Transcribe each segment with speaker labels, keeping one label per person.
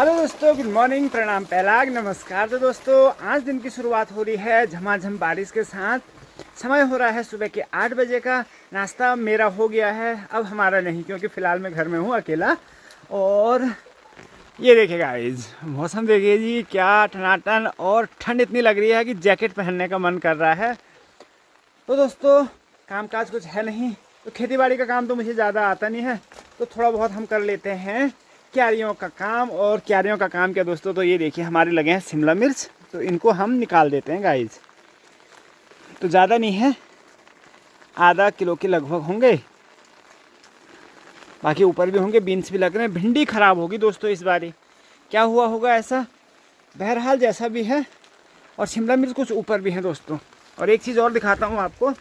Speaker 1: Hello दोस्तों, good morning, प्रणाम, पहलाग, नमस्कार। तो दोस्तों आज दिन की शुरुआत हो रही है झमाझम बारिश के साथ। समय हो रहा है सुबह के 8 बजे का। नाश्ता मेरा हो गया है, अब हमारा नहीं, क्योंकि फ़िलहाल मैं घर में हूँ अकेला। और ये देखिए गाइस, मौसम देखिए जी, क्या टनाटन, और ठंड इतनी लग रही है कि जैकेट पहनने का मन कर रहा है। तो दोस्तों कामकाज कुछ है नहीं, तो खेती बाड़ी का काम तो मुझे ज़्यादा आता नहीं है, तो थोड़ा बहुत हम कर लेते हैं क्यारियों का काम। और क्यारियों का काम क्या दोस्तों, तो ये देखिए हमारे लगे हैं शिमला मिर्च, तो इनको हम निकाल देते हैं गाइस। तो ज़्यादा नहीं है, आधा किलो के लगभग होंगे, बाकी ऊपर भी होंगे। बीन्स भी लग रहे हैं। भिंडी ख़राब होगी दोस्तों इस बारी, क्या हुआ होगा ऐसा। बहरहाल जैसा भी है, और शिमला मिर्च कुछ ऊपर भी हैं दोस्तों। और एक चीज़ और दिखाता हूँ आपको,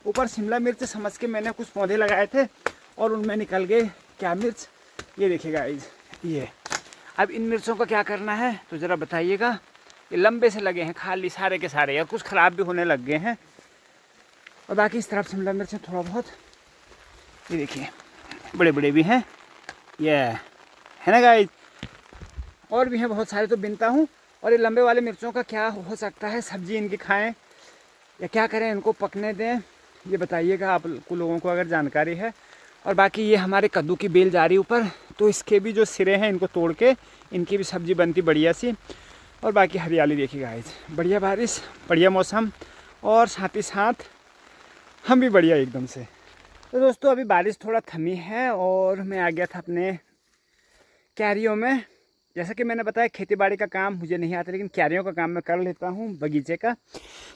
Speaker 1: ऊपर शिमला मिर्च समझ के मैंने कुछ पौधे लगाए थे और उनमें निकल गए क्या मिर्च। ये देखिए गाइस, ये अब इन मिर्चों का क्या करना है तो ज़रा बताइएगा। ये लंबे से लगे हैं खाली सारे के सारे, और कुछ ख़राब भी होने लग गए हैं। और बाकी इस तरफ शिमला मिर्च थोड़ा बहुत, ये देखिए बड़े बड़े भी हैं, ये है ना गाइस। और भी हैं बहुत सारे, तो बिनता हूँ। और ये लंबे वाले मिर्चों का क्या हो सकता है, सब्जी इनकी खाएं या क्या करें, इनको पकने दें, ये बताइएगा आप लोगों को अगर जानकारी है। और बाकी ये हमारे कद्दू की बेल जा रही ऊपर, तो इसके भी जो सिरे हैं इनको तोड़ के इनकी भी सब्ज़ी बनती बढ़िया सी। और बाकी हरियाली देखिए गाइस, बढ़िया बारिश, बढ़िया मौसम, और साथ ही साथ हम भी बढ़िया एकदम से। तो दोस्तों अभी बारिश थोड़ा थमी है और मैं आ गया था अपने क्यारियों में। जैसा कि मैंने बताया खेती बाड़ी का काम मुझे नहीं आता, लेकिन क्यारियों का काम मैं कर लेता हूँ, बगीचे का।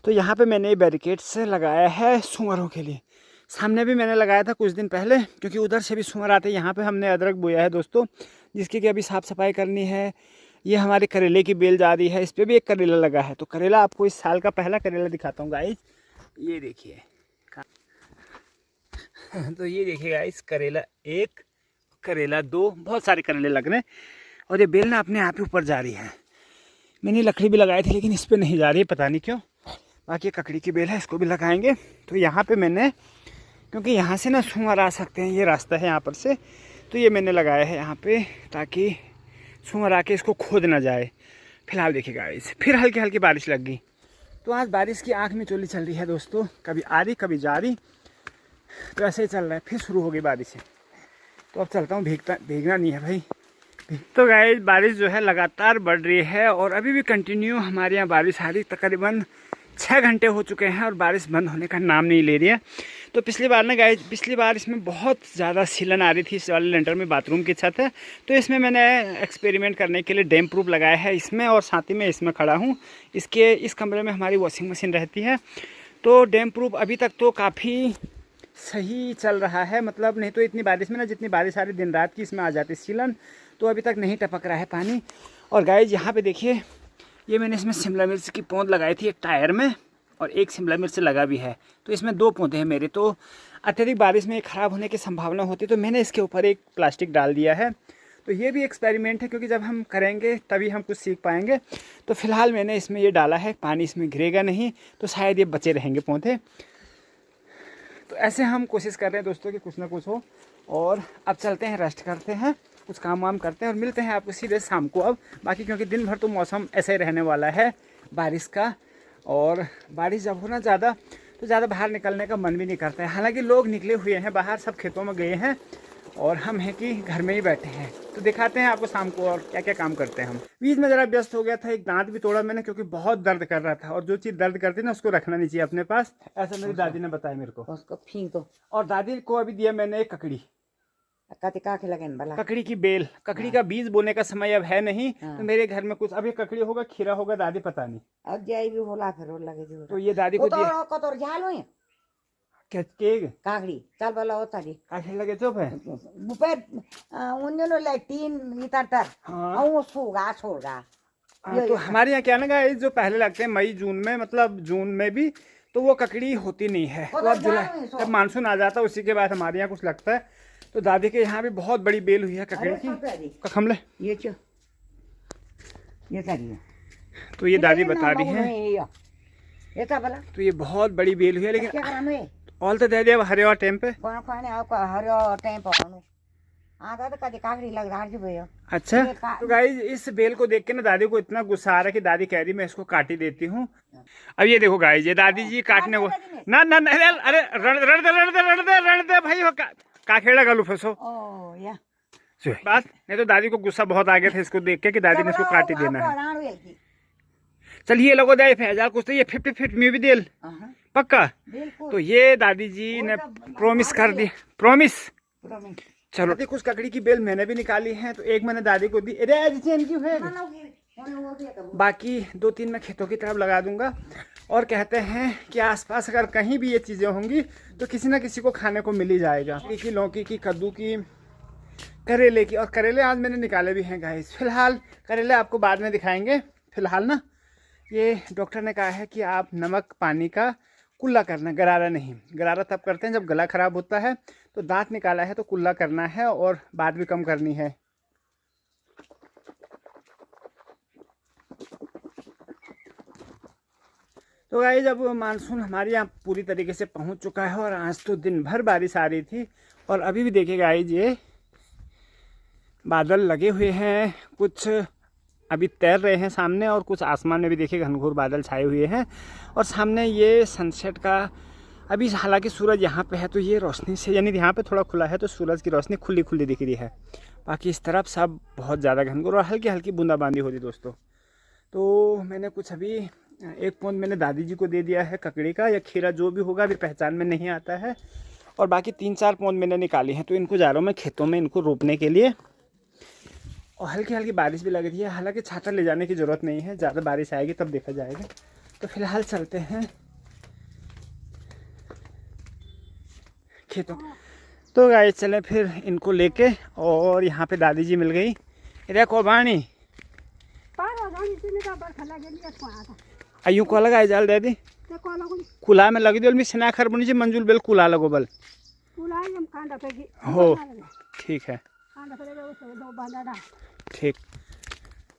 Speaker 1: तो यहाँ पे मैंने बैरिकेड्स लगाया है सूअरों के लिए। सामने भी मैंने लगाया था कुछ दिन पहले, क्योंकि उधर से भी सूअर आते हैं। यहाँ पे हमने अदरक बोया है दोस्तों, जिसकी कि अभी साफ़ सफाई करनी है। ये हमारे करेले की बेल जा रही है, इस पर भी एक करेला लगा है। तो करेला आपको इस साल का पहला करेला दिखाता हूँ गाइस, ये देखिए। तो ये देखिए गाइस, करेला 1, करेला 2, बहुत सारे करेले लग रहे हैं। और ये बेल ना अपने आप ही ऊपर जा रही है। मैंने लकड़ी भी लगाई थी, लेकिन इस पर नहीं जा रही है, पता नहीं क्यों। बाकी ककड़ी की बेल है, इसको भी लगाएंगे। तो यहाँ पे मैंने, क्योंकि यहाँ से ना सूअर आ सकते हैं, ये रास्ता है यहाँ पर से, तो ये मैंने लगाया है यहाँ पे, ताकि सूअर आके इसको खोद ना जाए। फिलहाल देखिए गाइस, फिर हल्की हल्की बारिश लग गई। तो आज बारिश की आँख में चोली चल रही है दोस्तों, कभी आ रही कभी जा रही, तो ऐसे ही चल रहा है। फिर शुरू हो गई बारिश। तो अब चलता हूँ, भीगना नहीं है भाई। तो गाइस बारिश जो है लगातार बढ़ रही है, और अभी भी कंटिन्यू हमारे यहाँ बारिश आ रही। तकरीबन 6 घंटे हो चुके हैं और बारिश बंद होने का नाम नहीं ले रही है। तो पिछली बार ना गाइस, पिछली बार इसमें बहुत ज़्यादा सीलन आ रही थी। इस वाले लेंटर में बाथरूम की छत है, तो इसमें मैंने एक्सपेरिमेंट करने के लिए डैम प्रूफ लगाया है इसमें, और साथ ही में इसमें खड़ा हूँ। इस कमरे में हमारी वॉशिंग मशीन रहती है। तो डैम प्रूफ अभी तक तो काफ़ी सही चल रहा है, मतलब नहीं तो इतनी बारिश में ना, जितनी बारिश आ रही दिन रात की, इसमें आ जाती सीलन। तो अभी तक नहीं टपक रहा है पानी। और गाइस यहाँ पे देखिए, ये मैंने इसमें शिमला मिर्च की पौध लगाई थी एक टायर में, और एक शिमला मिर्च लगा भी है। तो इसमें 2 पौधे हैं मेरे। तो अत्यधिक बारिश में ख़राब होने की संभावना होती, तो मैंने इसके ऊपर एक प्लास्टिक डाल दिया है। तो ये भी एक्सपेरिमेंट है, क्योंकि जब हम करेंगे तभी हम कुछ सीख पाएंगे। तो फिलहाल मैंने इसमें ये डाला है, पानी इसमें गिरेगा नहीं, तो शायद ये बचे रहेंगे पौधे। तो ऐसे हम कोशिश कर रहे हैं दोस्तों कि कुछ ना कुछ हो। और अब चलते हैं, रेस्ट करते हैं, कुछ काम वाम करते हैं, और मिलते हैं आपको सीधे शाम को अब। बाकी क्योंकि दिन भर तो मौसम ऐसे ही रहने वाला है बारिश का, और बारिश जब हो ना ज़्यादा, तो ज़्यादा बाहर निकलने का मन भी नहीं करता है। हालांकि लोग निकले हुए हैं बाहर, सब खेतों में गए हैं, और हम हैं कि घर में ही बैठे हैं। तो दिखाते हैं आपको शाम को और क्या क्या काम करते हैं हम। बीच में ज़रा व्यस्त हो गया था, एक दांत भी तोड़ा मैंने, क्योंकि बहुत दर्द कर रहा था। और जो चीज़ दर्द करती है ना, उसको रखना नहीं चाहिए अपने पास, ऐसा मेरी दादी ने बताया मेरे को।
Speaker 2: उसको फेंक दो।
Speaker 1: और दादी को अभी दिया मैंने एक ककड़ी,
Speaker 2: भला
Speaker 1: ककड़ी की बेल। ककड़ी का बीज बोने का समय अब है नहीं। तो मेरे घर में कुछ अभी ककड़ी होगा, खीरा होगा, दादी पता नहीं।
Speaker 2: अब जाई भी होला फिर लगे जो
Speaker 1: तो ये दादी को दिया।
Speaker 2: कतोर झालो है
Speaker 1: काकड़ी
Speaker 2: चल बोला होता दी
Speaker 1: लगे चुप है।
Speaker 2: बुपेर उन्होंने ले 3 इतर
Speaker 1: हाँ।
Speaker 2: वो सोगा छोड़गा।
Speaker 1: तो हमारे यहाँ क्या ना गाइस, जो पहले लगते हैं मई जून में, मतलब जून में भी, तो वो ककड़ी होती नहीं है। तो अब जुलाई, जब मानसून आ जाता है उसी के बाद हमारे यहाँ कुछ लगता है। तो दादी के यहाँ भी बहुत बड़ी बेल हुई है ककड़ी की। कखमले
Speaker 2: ये करिए।
Speaker 1: तो ये दादी बता रही है, तो ये बहुत बड़ी बेल हुई है। लेकिन ऑल तो दे दिया हरे और टाइम पे।
Speaker 2: हरे टाइम पर आता तो कभी काकड़ी लग रहा है भैया।
Speaker 1: अच्छा, तो गाइस इस बेल को देख के ना दादी को इतना गुस्सा आ रहा है कि दादी कह रही मैं इसको काट ही देती हूँ। अब ये देखो गाइस, ये दादी जी काटने को ना ना ना, अरे रण दे भाई, हो का खेड़ा गलू फंसो बात। नहीं तो दादी को गुस्सा बहुत आ गया था इसको देख के कि दादी ने इसको काट ही देना है। चलिए लोगो दे फैजाल कुछ तो ये 50-50 में भी देल पक्का। तो ये दादी जी ने प्रॉमिस कर दी, प्रॉमिस। चलो कुछ ककड़ी की बेल मैंने भी निकाली है, तो एक मैंने दादी को दी, बाकी 2-3 मैं खेतों की तरफ लगा दूंगा। और कहते हैं कि आसपास अगर कहीं भी ये चीज़ें होंगी तो किसी ना किसी को खाने को मिल ही जाएगा। की लौकी की, कद्दू की, करेले की। और करेले आज मैंने निकाले भी हैं गाइस। फिलहाल करेले आपको बाद में दिखाएंगे। फिलहाल ना ये डॉक्टर ने कहा है कि आप नमक पानी का कुल्ला करना, गरारा नहीं। गरारा तब करते हैं जब गला खराब होता है। तो दांत निकाला है तो कुल्ला करना है और बात भी कम करनी है। तो गाइस जब मानसून हमारे यहाँ पूरी तरीके से पहुँच चुका है और आज तो दिन भर बारिश आ रही थी। और अभी भी देखिए गाइस ये बादल लगे हुए हैं, कुछ अभी तैर रहे हैं सामने, और कुछ आसमान में भी देखिए घनघोर बादल छाए हुए हैं। और सामने ये सनसेट का अभी, हालांकि सूरज यहाँ पे है तो ये रोशनी से, यानी यहाँ पे थोड़ा खुला है तो सूरज की रोशनी खुली खुली दिख रही है। बाकी इस तरफ सब बहुत ज़्यादा घनघोर और हल्की हल्की बूंदाबांदी हो रही दोस्तों। तो मैंने कुछ अभी 1 पौंद मैंने दादी जी को दे दिया है ककड़ी का या खीरा, जो भी होगा अभी पहचान में नहीं आता है। और बाकी 3-4 पौंद मैंने निकाली हैं, तो इनको जा रहा हूँ मैं खेतों में इनको रोपने के लिए। और हल्की हल्की बारिश भी लग रही है, हालांकि छाता ले जाने की ज़रूरत नहीं है, ज़्यादा बारिश आएगी तब देखा जाएगा। तो फिलहाल चलते हैं खेतों। तो गाइस चलें फिर इनको लेके। और यहाँ पे दादी जी मिल गई। इधर कोबानी अयू को लगा जाल दादी कुला में लगी दिल स्ना खर बनी मंजूल बेल कुला लगो बल हो। ठीक है, ठीक।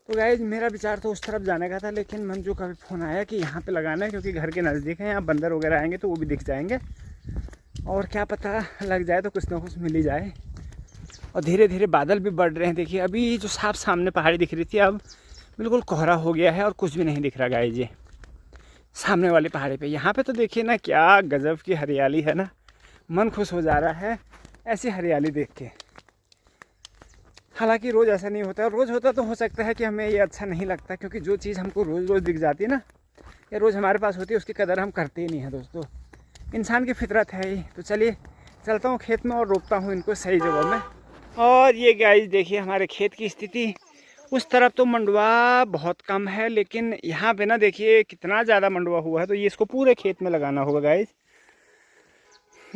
Speaker 1: तो गाइस मेरा विचार तो उस तरफ जाने का था, लेकिन मंजू का भी फ़ोन आया कि यहाँ पे लगाना है क्योंकि घर के नज़दीक है, यहाँ बंदर वगैरह आएंगे तो वो भी दिख जाएंगे। और क्या पता लग जाए तो कुछ ना कुछ मिल ही जाए। और धीरे धीरे बादल भी बढ़ रहे हैं। देखिए अभी जो साफ सामने पहाड़ी दिख रही थी अब बिल्कुल कोहरा हो गया है और कुछ भी नहीं दिख रहा गाइस जी सामने वाली पहाड़ी पे। यहाँ पे तो देखिए ना क्या गजब की हरियाली है ना, मन खुश हो जा रहा है ऐसी हरियाली देख के। हालांकि रोज़ ऐसा नहीं होता, रोज़ होता तो हो सकता है कि हमें ये अच्छा नहीं लगता, क्योंकि जो चीज़ हमको रोज़ रोज़ दिख जाती है ना या रोज़ हमारे पास होती है उसकी कदर हम करते ही नहीं हैं दोस्तों। इंसान की फितरत है ही। तो चलिए चलता हूँ खेत में और रोपता हूँ इनको सही जगह में। और ये गाइस देखिए हमारे खेत की स्थिति। उस तरफ तो मंडुआ बहुत कम है, लेकिन यहाँ पे ना देखिए कितना ज़्यादा मंडुआ हुआ है। तो ये इसको पूरे खेत में लगाना होगा गाइस।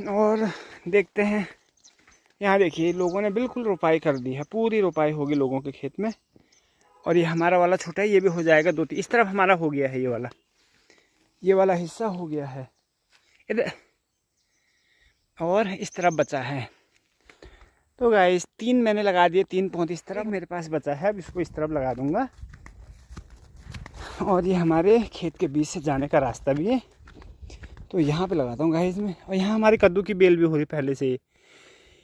Speaker 1: और देखते हैं, यहाँ देखिए लोगों ने बिल्कुल रोपाई कर दी है, पूरी रोपाई होगी लोगों के खेत में। और ये हमारा वाला छोटा है, ये भी हो जाएगा 2-3। इस तरफ हमारा हो गया है, ये वाला हिस्सा हो गया है इधर, और इस तरफ बचा है। तो गाइस 3 मैंने लगा दिए, 3 पौध इस तरफ मेरे पास बचा है, अब इसको इस तरफ लगा दूंगा। और ये हमारे खेत के बीच से जाने का रास्ता भी है, तो यहाँ पे लगाता हूँ गाइस में। और यहाँ हमारी कद्दू की बेल भी हो रही पहले से।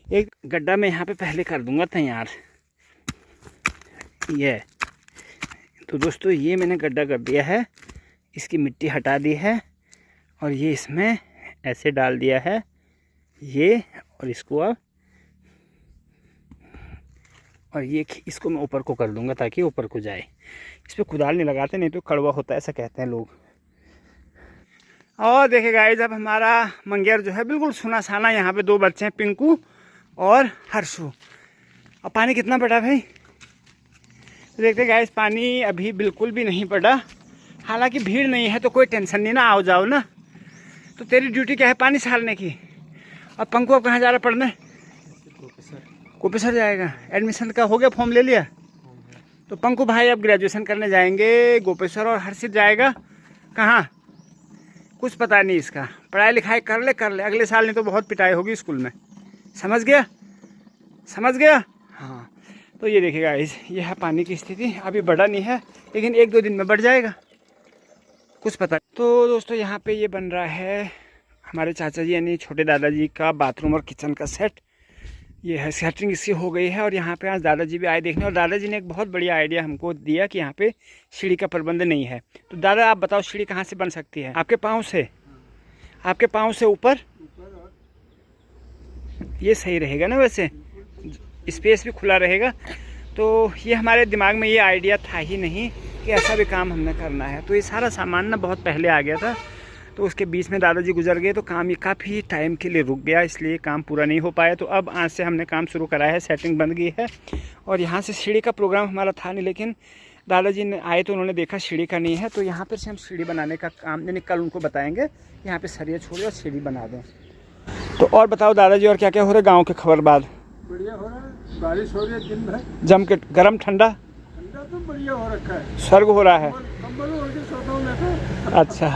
Speaker 1: एक गड्ढा मैं यहाँ पे पहले कर दूंगा तैयार। ये तो दोस्तों ये मैंने गड्ढा कर दिया है, इसकी मिट्टी हटा दी है और ये इसमें ऐसे डाल दिया है ये। और इसको अब और ये इसको मैं ऊपर को कर दूंगा ताकि ऊपर को जाए। इस पर कुदाल नहीं लगाते, नहीं तो कड़वा होता है ऐसा कहते हैं लोग। और देखिए गाइस अब हमारा मंगेर जो है बिल्कुल सुना साना। यहाँ पे 2 बच्चे हैं, पिंकू और हर्षू। अब पानी कितना पड़ा भाई? तो देखते गाइस पानी अभी बिल्कुल भी नहीं पड़ा। हालांकि भीड़ नहीं है तो कोई टेंशन नहीं ना, आओ जाओ ना। तो तेरी ड्यूटी क्या है? पानी छालने की। और पंकु अब कहाँ जा रहा पढ़ने? कोपेसर जाएगा। एडमिशन का हो गया, फॉर्म ले लिया? तो पंकु भाई अब ग्रेजुएशन करने जाएंगे गोपेश्वर, और हर्षित जाएगा कहाँ कुछ पता नहीं इसका। पढ़ाई लिखाई कर ले अगले साल, नहीं तो बहुत पिटाई होगी स्कूल में। समझ गया? समझ गया? हाँ। तो ये देखिएगा ये है पानी की स्थिति। अभी बढ़ा नहीं है लेकिन 1-2 दिन में बढ़ जाएगा, कुछ पता। तो दोस्तों यहाँ पे ये बन रहा है हमारे चाचा जी यानी छोटे दादाजी का बाथरूम और किचन का सेट। ये है सेटरिंग इसकी हो गई है। और यहाँ पे आज दादाजी भी आए देखने, और दादाजी ने एक बहुत बढ़िया आइडिया हमको दिया कि यहाँ पे सीढ़ी का प्रबंध नहीं है। तो दादा आप बताओ सीढ़ी कहाँ से बन सकती है? आपके पाँव से, आपके पाँव से ऊपर ये सही रहेगा ना? वैसे स्पेस भी खुला रहेगा। तो ये हमारे दिमाग में ये आइडिया था ही नहीं कि ऐसा भी काम हमने करना है। तो ये सारा सामान ना बहुत पहले आ गया था, तो उसके बीच में दादाजी गुजर गए, तो काम ये काफ़ी टाइम के लिए रुक गया, इसलिए काम पूरा नहीं हो पाया। तो अब आज से हमने काम शुरू करा है, सेटिंग बन गई है। और यहाँ से सीढ़ी का प्रोग्राम हमारा था नहीं, लेकिन दादाजी ने आए तो उन्होंने देखा सीढ़ी का नहीं है, तो यहाँ पर से हम सीढ़ी बनाने का काम, यानी कल उनको बताएंगे यहाँ पर सरिया छोड़े और सीढ़ी बना दें। तो और बताओ दादाजी, और क्या क्या हो रहा है गाँव के खबर बाद?
Speaker 3: बढ़िया हो रहा है, बारिश हो रही है दिन भर,
Speaker 1: जम के गरम ठंडा
Speaker 3: ठंडा तो बढ़िया हो रखा है,
Speaker 1: स्वर्ग हो रहा है।
Speaker 3: कंबल ओढ़ के सोता हूं मैं तो।
Speaker 1: अच्छा,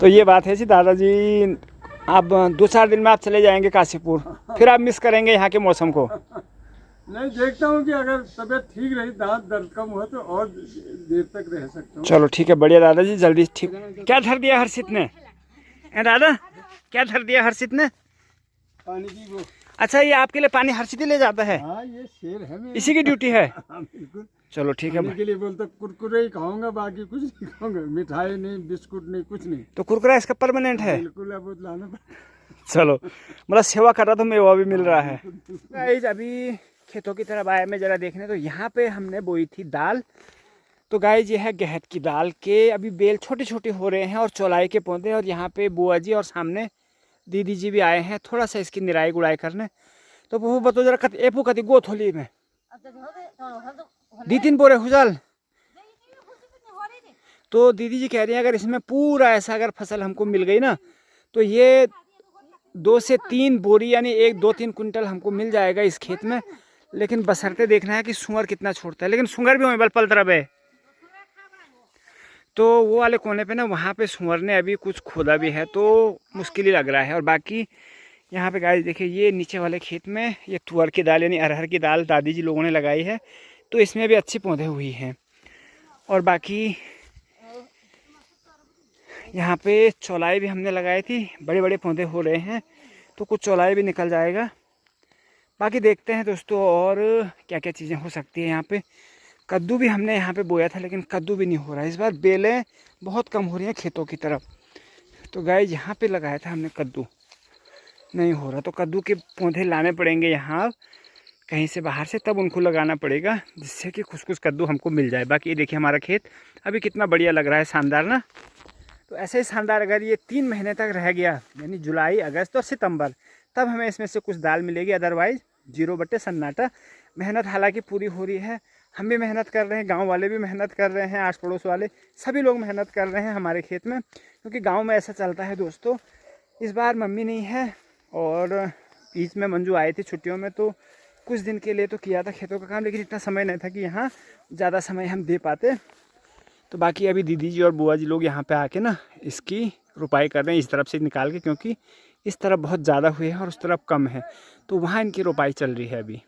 Speaker 1: तो ये बात है जी दादाजी। आप 2-4 दिन में आप चले जाएंगे काशीपुर, फिर आप मिस करेंगे यहाँ के मौसम को।
Speaker 3: नहीं, देखता हूँ कि अगर तबीयत ठीक रही, दांत दर्द कम हुआ तो और देर तक रह सकता हूँ।
Speaker 1: चलो ठीक है, बढ़िया दादाजी, जल्दी ठीक। क्या धर दिया हर्षित ने? दादा क्या धर दिया हर्षित ने?
Speaker 3: पानी की वो।
Speaker 1: अच्छा, ये आपके लिए पानी हर्षित ही ले जाता है?
Speaker 3: हाँ, ये शेर है मेरा।
Speaker 1: इसी की ड्यूटी है?
Speaker 3: हाँ, बिल्कुल।
Speaker 1: चलो ठीक है।
Speaker 3: के लिए बोलता कुरकुरे ही खाऊंगा, बाकी कुछ नहीं खाऊंगा, मिठाई नहीं, बिस्कुट नहीं, कुछ नहीं।
Speaker 1: तो कुरकुरा इसका परमानेंट है?
Speaker 3: बिल्कुल, अब लाना पड़ेगा।
Speaker 1: चलो, मतलब सेवा कर रहा तो मेवा भी मिल रहा है। गाइस अभी खेतों की तरफ आया मैं जरा देखने, तो यहाँ पे हमने बोई थी दाल। तो गाइस ये है गहत की दाल के अभी बेल छोटे छोटे हो रहे हैं और चौलाई के पौधे। और यहाँ पे बुआ जी और सामने दीदी जी भी आए हैं थोड़ा सा इसकी निराई गुड़ाई करने। तो वो बतो जरा कत एपू कति गो थोली में 2-3 बोरे हुजल। तो दीदी जी कह रही हैं अगर इसमें पूरा ऐसा अगर फसल हमको मिल गई ना, तो ये 2 से 3 बोरी यानी 1-2-3 कुंटल हमको मिल जाएगा इस खेत में। लेकिन बसरते देखना है कि सुअर कितना छोड़ता है। लेकिन सुअर भी वहीं बल पल तरफ है, तो वो वाले कोने पे ना वहाँ पे सुअर ने अभी कुछ खोदा भी है, तो मुश्किल ही लग रहा है। और बाकी यहाँ पे गाइस देखिए, ये नीचे वाले खेत में ये तुअर की दाल यानी अरहर की दाल दादी जी लोगों ने लगाई है, तो इसमें भी अच्छी पौधे हुई हैं। और बाकी यहाँ पे चौलाई भी हमने लगाई थी, बड़े बड़े पौधे हो रहे हैं, तो कुछ चौलाई भी निकल जाएगा। बाकी देखते हैं दोस्तों और क्या क्या चीज़ें हो सकती है। यहाँ पे कद्दू भी हमने यहाँ पे बोया था, लेकिन कद्दू भी नहीं हो रहा है इस बार। बेलें बहुत कम हो रही हैं खेतों की तरफ। तो गाइस यहाँ पे लगाया था हमने कद्दू, नहीं हो रहा, तो कद्दू के पौधे लाने पड़ेंगे यहाँ कहीं से बाहर से, तब उनको लगाना पड़ेगा जिससे कि कुछ कद्दू हमको मिल जाए। बाकी ये देखिए हमारा खेत अभी कितना बढ़िया लग रहा है, शानदार ना। तो ऐसे ही शानदार अगर ये 3 महीने तक रह गया, यानी जुलाई, अगस्त और सितंबर, तब हमें इसमें से कुछ दाल मिलेगी। अदरवाइज़ 0 सन्नाटा। मेहनत हालांकि पूरी हो रही है, हम भी मेहनत कर रहे हैं, गांव वाले भी मेहनत कर रहे हैं, आस पड़ोस वाले सभी लोग मेहनत कर रहे हैं हमारे खेत में। क्योंकि गांव में ऐसा चलता है दोस्तों। इस बार मम्मी नहीं है और बीच में मंजू आए थे छुट्टियों में, तो कुछ दिन के लिए तो किया था खेतों का काम, लेकिन इतना समय नहीं था कि यहाँ ज़्यादा समय हम दे पाते। तो बाकी अभी दीदी जी और बुआ जी लोग यहाँ पे आके ना इसकी रुपाई कर रहे हैं इस तरफ से निकाल के, क्योंकि इस तरफ बहुत ज़्यादा हुए हैं और उस तरफ कम है, तो वहाँ इनकी रुपाई चल रही है अभी।